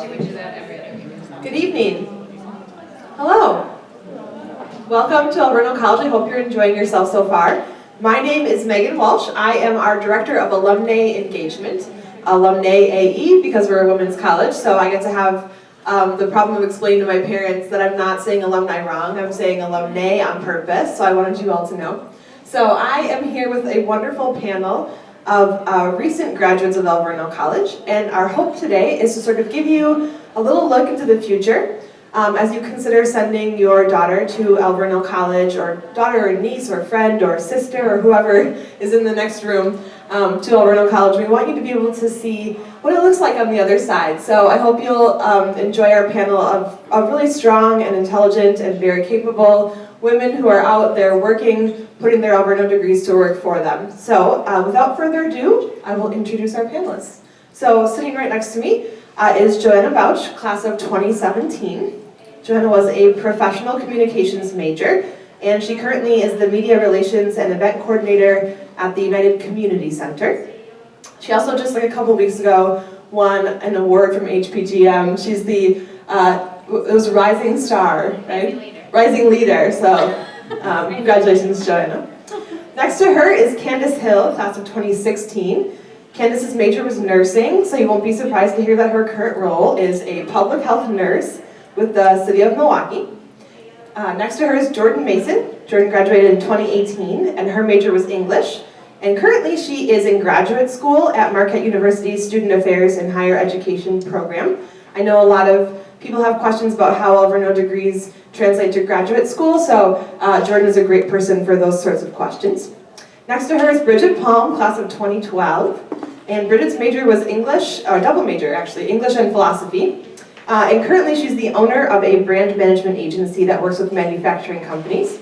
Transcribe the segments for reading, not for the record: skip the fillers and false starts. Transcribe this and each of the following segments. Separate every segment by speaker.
Speaker 1: Good evening. Hello. Welcome to Alverno College. I hope you're enjoying yourself so far. My name is Megan Walsh. I am our Director of Alumni Engagement. Alumni AE because we're a women's college, so I get to have the problem of explaining to my parents that I'm not saying alumni wrong, I'm saying alumni on purpose, so I wanted you all to know. So I am here with a wonderful panel of recent graduates of Alverno College, and our hope today is to sort of give you a little look into the future as you consider sending your daughter to Alverno College, or daughter or niece or friend or sister or whoever is in the next room to Alverno College. We want you to be able to see what it looks like on the other side. So I hope you'll enjoy our panel of really strong and intelligent and very capable women who are out there working, putting their Alverno degrees to work for them. So without further ado, I will introduce our panelists. So sitting right next to me is Joanna Bouch, class of 2017. Joanna was a professional communications major, and she currently is the media relations and event coordinator at the United Community Center. She also, just like a couple weeks ago, won an award from HPGM. She's the, it was Rising Star, right? Rising Leader, so congratulations, Joanna. Next to her is Candace Hill, class of 2016. Candace's major was nursing, so you won't be surprised to hear that her current role is a public health nurse with the city of Milwaukee. Next to her is Jordan Mason. Jordan graduated in 2018, and her major was English. And currently she is in graduate school at Marquette University's Student Affairs and Higher Education program. I know a lot of people have questions about how Alverno degrees translate to graduate school, so Jordan is a great person for those sorts of questions. Next to her is Bridget Palm, class of 2012. And Bridget's major was English, or double major actually, English and philosophy. And currently she's the owner of a brand management agency that works with manufacturing companies.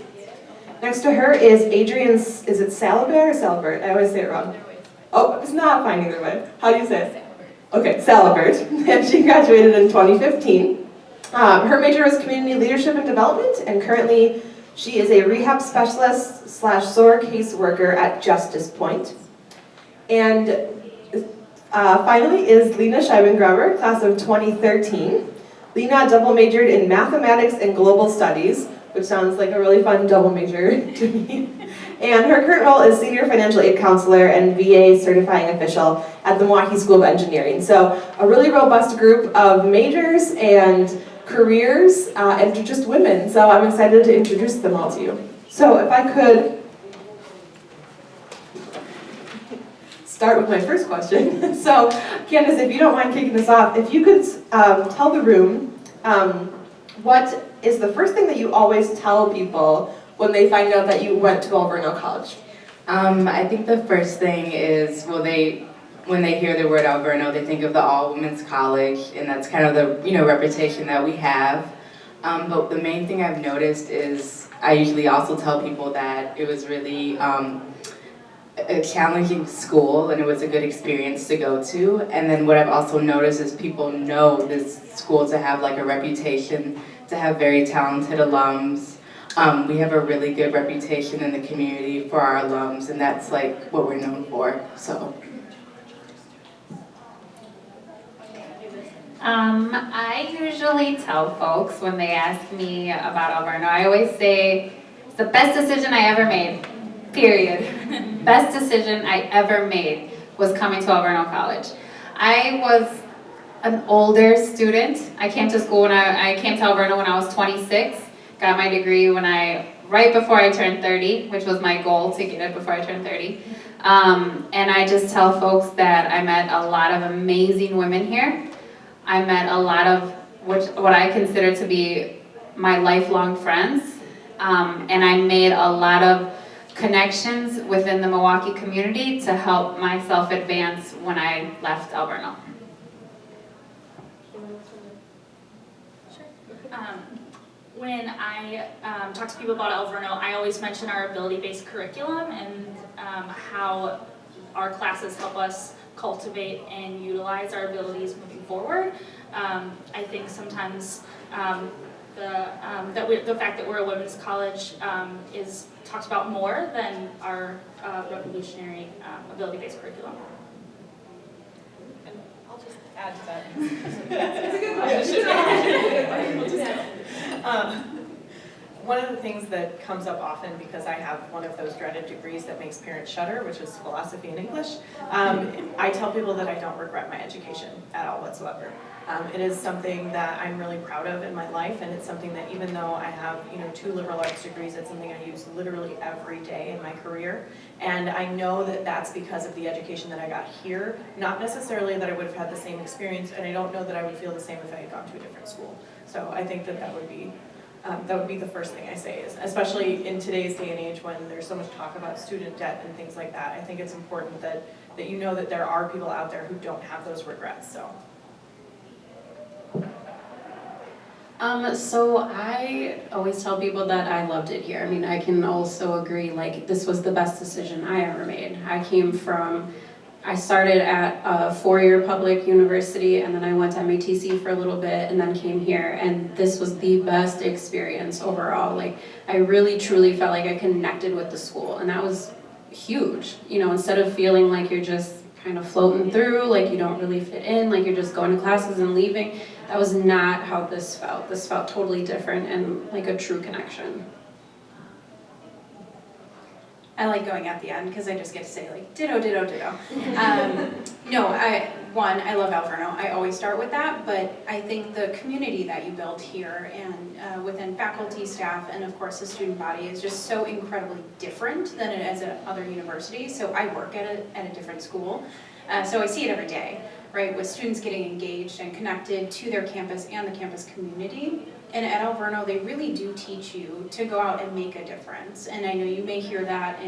Speaker 1: Next to her is Adrian, is it Salabert or Salabert? I always say it wrong. Oh, it's not fine either way. How do you say it? Okay, Salabert. And she graduated in 2015. Her major was community leadership and development, and currently she is a rehab specialist / SOAR caseworker at Justice Point. And finally is Lena Scheibengruber, class of 2013. Lena double majored in mathematics and global studies, which sounds like a really fun double major to me. And her current role is senior financial aid counselor and VA certifying official at the Milwaukee School of Engineering. So a really robust group of majors and careers and just women. So I'm excited to introduce them all to you. So if I could start with my first question. So, Candace, if you don't mind kicking this off, if you could tell the room what is the first thing that you always tell people when they find out that you went to Alverno College?
Speaker 2: I think the first thing is, when they hear the word Alverno, they think of the all-women's college, and that's kind of the reputation that we have. But the main thing I've noticed is I usually also tell people that it was really a challenging school, and it was a good experience to go to. And then what I've also noticed is people know this school to have like a reputation, to have very talented alums. We have a really good reputation in the community for our alums, and that's like what we're known for. So.
Speaker 3: I usually tell folks when they ask me about Alverno, I always say it's the best decision I ever made. Period. Best decision I ever made was coming to Alverno College. I was an older student. I came to school I came to Alverno when I was 26. Got my degree right before I turned 30, which was my goal to get it before I turned 30. And I just tell folks that I met a lot of amazing women here. I met a lot of what I consider to be my lifelong friends. And I made a lot of connections within the Milwaukee community to help myself advance when I left Alverno.
Speaker 4: When I talk to people about Alverno, I always mention our ability-based curriculum and how our classes help us cultivate and utilize our abilities moving forward. I think sometimes the fact that we're a women's college is talked about more than our revolutionary ability-based curriculum.
Speaker 1: And I'll just add to that. It's a good One of the things that comes up often, because I have one of those dreaded degrees that makes parents shudder, which is philosophy and English, I tell people that I don't regret my education at all whatsoever. It is something that I'm really proud of in my life, and it's something that even though I have 2 liberal arts degrees, it's something I use literally every day in my career. And I know that that's because of the education that I got here, not necessarily that I would have had the same experience, and I don't know that I would feel the same if I had gone to a different school. So I think that would be the first thing I say, is especially in today's day and age when there's so much talk about student debt and things like that. I think it's important that you know that there are people out there who don't have those regrets.
Speaker 5: So I always tell people that I loved it here. I mean, I can also agree, like, this was the best decision I ever made. I started at a 4-year public university, and then I went to MATC for a little bit, and then came here, and this was the best experience overall. Like, I really truly felt like I connected with the school, and that was huge. Instead of feeling like you're just kind of floating through, like you don't really fit in, like you're just going to classes and leaving. That was not how this felt. This felt totally different and like a true connection.
Speaker 6: I like going at the end because I just get to say like ditto, ditto, ditto. No, I love Alverno. I always start with that, but I think the community that you build here and within faculty, staff, and of course the student body is just so incredibly different than it is at other universities. So I work at a different school, so I see it every day, right? With students getting engaged and connected to their campus and the campus community. And at Alverno, they really do teach you to go out and make a difference. And I know you may hear that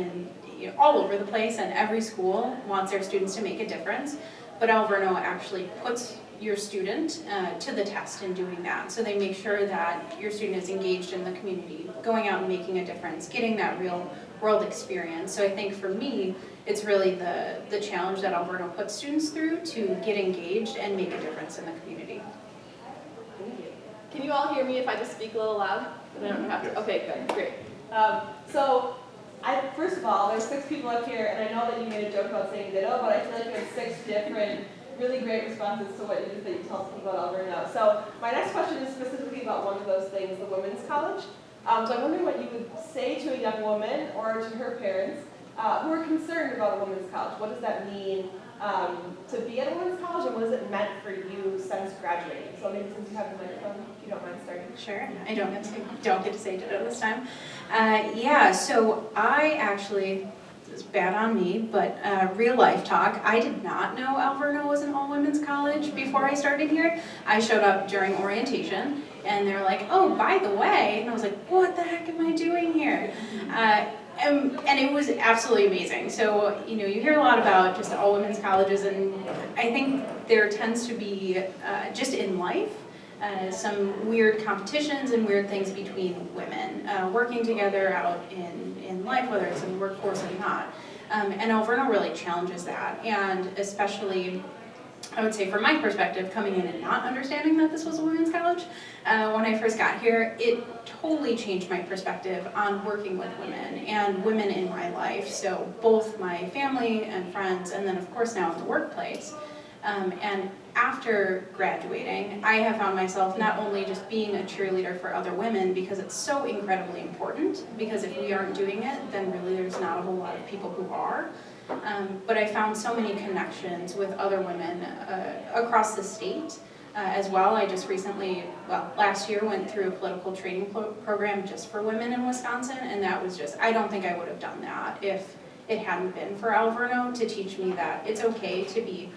Speaker 6: all over the place, and every school wants their students to make a difference. But Alverno actually puts your student to the test in doing that. So they make sure that your student is engaged in the community, going out and making a difference, getting that real world experience. So I think for me, it's really the challenge that Alverno puts students through to get engaged and make a difference in the community.
Speaker 7: Can you all hear me if I just speak a little loud? I don't have to. Okay, good, great. First of all, there's 6 people up here, and I know that you made a joke about saying ditto, but I feel like there's 6 different, really great responses to what you did that you tell us about Alverno. So my next question is specifically about one of those things, the women's college. So I'm wondering what you would say to a young woman or to her parents who are concerned about a women's college. What does that mean to be at a women's college, and what has it meant for you since graduating? So maybe since you have the microphone, if you don't mind starting.
Speaker 6: Sure, I don't get to say ditto this time. So I actually, it's bad on me, but real life talk, I did not know Alverno was an all-women's college before I started here. I showed up during orientation, and they're like, oh, by the way, and I was like, what the heck am I doing here? And it was absolutely amazing. So, you hear a lot about just all women's colleges, and I think there tends to be, just in life, some weird competitions and weird things between women working together out in life, whether it's in the workforce or not. And Alverno really challenges that, and especially, I would say from my perspective, coming in and not understanding that this was a women's college, when I first got here, it totally changed my perspective on working with women and women in my life. So both my family and friends, and then of course now in the workplace. And after graduating, I have found myself not only just being a cheerleader for other women, because it's so incredibly important, because if we aren't doing it, then really there's not a whole lot of people who are. But I found so many connections with other women across the state as well. I just recently, last year went through a political training program just for women in Wisconsin, and that was just, I don't think I would have done that if it hadn't been for Alverno to teach me that it's okay to be,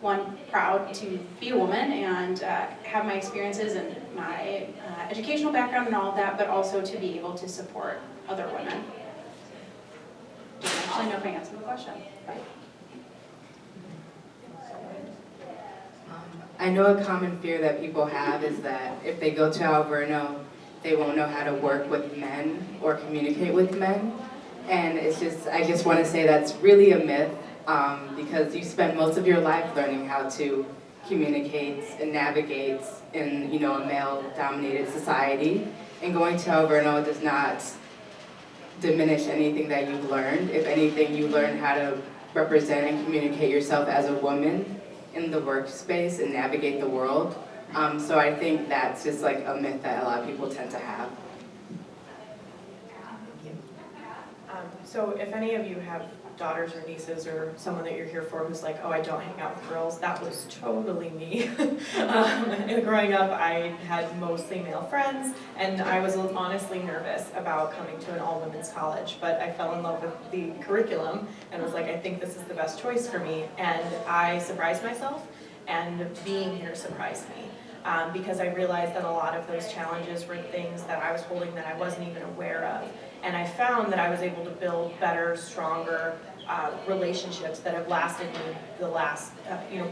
Speaker 6: one, proud to be a woman and have my experiences and my educational background and all of that, but also to be able to support other women. I don't actually know if I answered the question.
Speaker 2: I know a common fear that people have is that if they go to Alverno, they won't know how to work with men or communicate with men. And I just want to say that's really a myth, because you spend most of your life learning how to communicate and navigate in, a male-dominated society. And going to Alverno does not diminish anything that you've learned. If anything, you learn how to represent and communicate yourself as a woman in the workspace and navigate the world. So I think that's just like a myth that a lot of people tend to have.
Speaker 1: So if any of you have daughters or nieces or someone that you're here for who's like, oh, I don't hang out with girls, that was totally me. And growing up, I had mostly male friends, and I was honestly nervous about coming to an all-women's college, but I fell in love with the curriculum and was like, I think this is the best choice for me, and I surprised myself, and being here surprised me. Because I realized that a lot of those challenges were things that I was holding that I wasn't even aware of. And I found that I was able to build better, stronger relationships that have lasted me the last,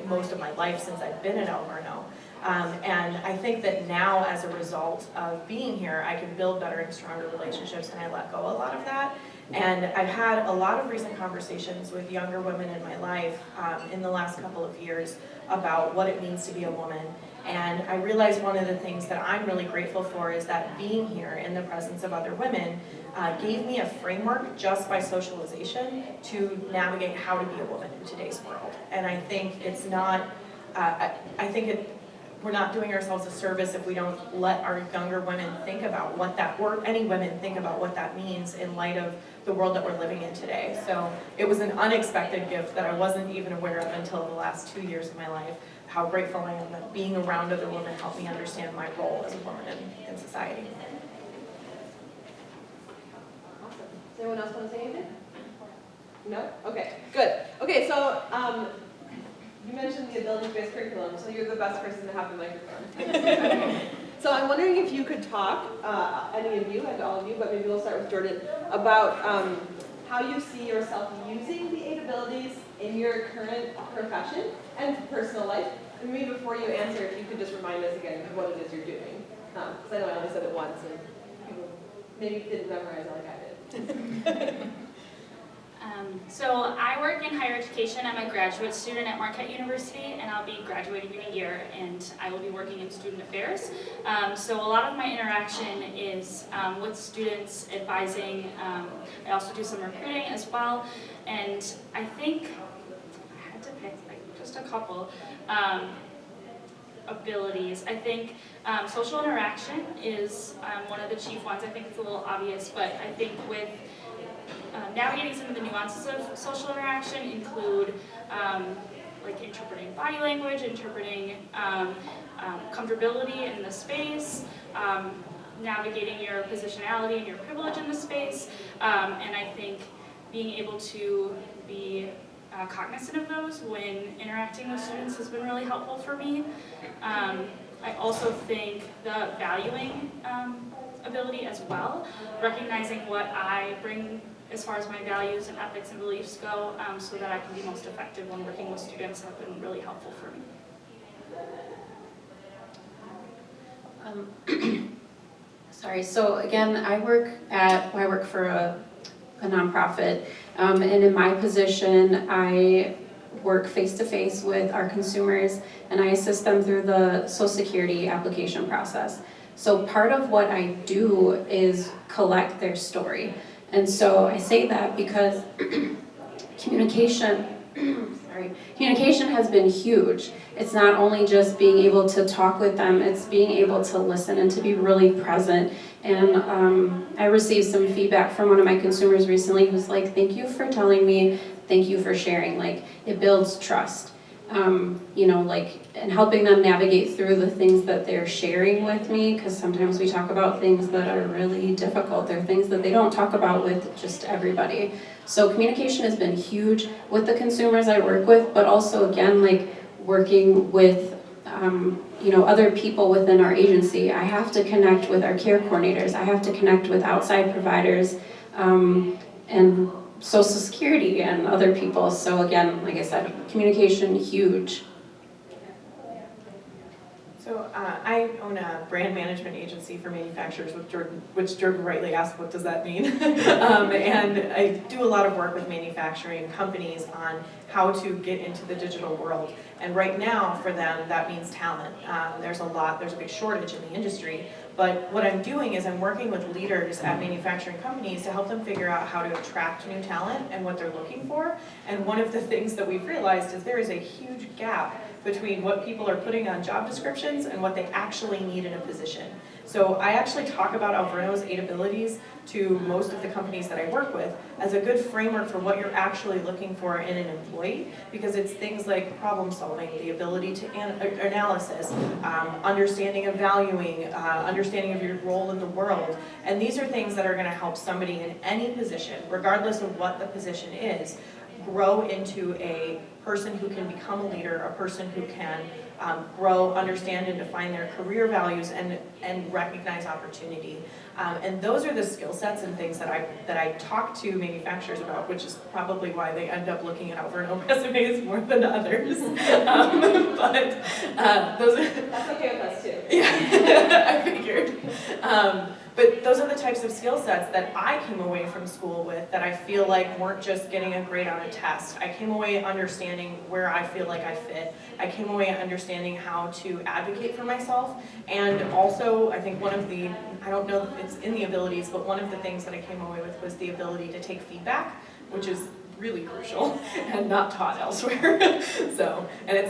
Speaker 1: most of my life since I've been at Alverno. And I think that now, as a result of being here, I can build better and stronger relationships, and I let go a lot of that. And I've had a lot of recent conversations with younger women in my life in the last couple of years about what it means to be a woman. And I realized one of the things that I'm really grateful for is that being here in the presence of other women gave me a framework just by socialization to navigate how to be a woman in today's world. And I think it's not, we're not doing ourselves a service if we don't let our younger women think about what that, or any women think about what that means in light of the world that we're living in today. So it was an unexpected gift that I wasn't even aware of until the last 2 years of my life. How grateful I am that being around other women helped me understand my role as a woman in society.
Speaker 7: Awesome. Does anyone else want to say anything? No? Okay, good. Okay, so you mentioned the ability-based curriculum, so you're the best person to have the microphone. So I'm wondering if you could talk, any of you, and all of you, but maybe we'll start with Jordan, about how you see yourself using the 8 abilities in your current profession and personal life. And maybe before you answer, if you could just remind us again of what it is you're doing. Because I know I only said it once, and people maybe didn't memorize it like I did.
Speaker 4: So I work in higher education. I'm a graduate student at Marquette University, and I'll be graduating in a year, and I will be working in student affairs. So a lot of my interaction is with students, advising. I also do some recruiting as well, and I think I had to pick like just a couple abilities. I think social interaction is one of the chief ones. I think it's a little obvious, but I think with navigating some of the nuances of social interaction include like interpreting body language, interpreting comfortability in the space, navigating your positionality and your privilege in the space, and I think being able to be cognizant of those when interacting with students has been really helpful for me. I also think the valuing ability as well, recognizing what I bring as far as my values and ethics and beliefs go, so that I can be most effective when working with students, have been really helpful for me.
Speaker 5: Sorry, so again, I work for a nonprofit, and in my position, I work face-to-face with our consumers, and I assist them through the Social Security application process. So part of what I do is collect their story. And so I say that because communication has been huge. It's not only just being able to talk with them, it's being able to listen and to be really present. And I received some feedback from one of my consumers recently who's like, thank you for telling me, thank you for sharing. Like, it builds trust. And helping them navigate through the things that they're sharing with me, because sometimes we talk about things that are really difficult. They're things that they don't talk about with just everybody. So communication has been huge with the consumers I work with, but also again, like working with other people within our agency. I have to connect with our care coordinators. I have to connect with outside providers and Social Security and other people. So again, like I said, communication, huge.
Speaker 1: So I own a brand management agency for manufacturers, which Jordan rightly asked, what does that mean? And I do a lot of work with manufacturing companies on how to get into the digital world. And right now, for them, that means talent. There's a big shortage in the industry. But what I'm doing is I'm working with leaders at manufacturing companies to help them figure out how to attract new talent and what they're looking for. And one of the things that we've realized is there is a huge gap between what people are putting on job descriptions and what they actually need in a position. So I actually talk about Alverno's 8 abilities to most of the companies that I work with as a good framework for what you're actually looking for in an employee, because it's things like problem solving, the ability to analysis, understanding of valuing, understanding of your role in the world. And these are things that are going to help somebody in any position, regardless of what the position is, grow into a person who can become a leader, a person who can grow, understand, and define their career values and recognize opportunity. And those are the skill sets and things that I talk to manufacturers about, which is probably why they end up looking at Alverno resumes more than others. But those are...
Speaker 7: That's okay with us too.
Speaker 1: Yeah, I figured. But those are the types of skill sets that I came away from school with that I feel like weren't just getting a grade on a test. I came away understanding where I feel like I fit. I came away understanding how to advocate for myself. And also, I think one of the, I don't know if it's in the abilities, but one of the things that I came away with was the ability to take feedback, which is really crucial and not taught elsewhere. So, and it's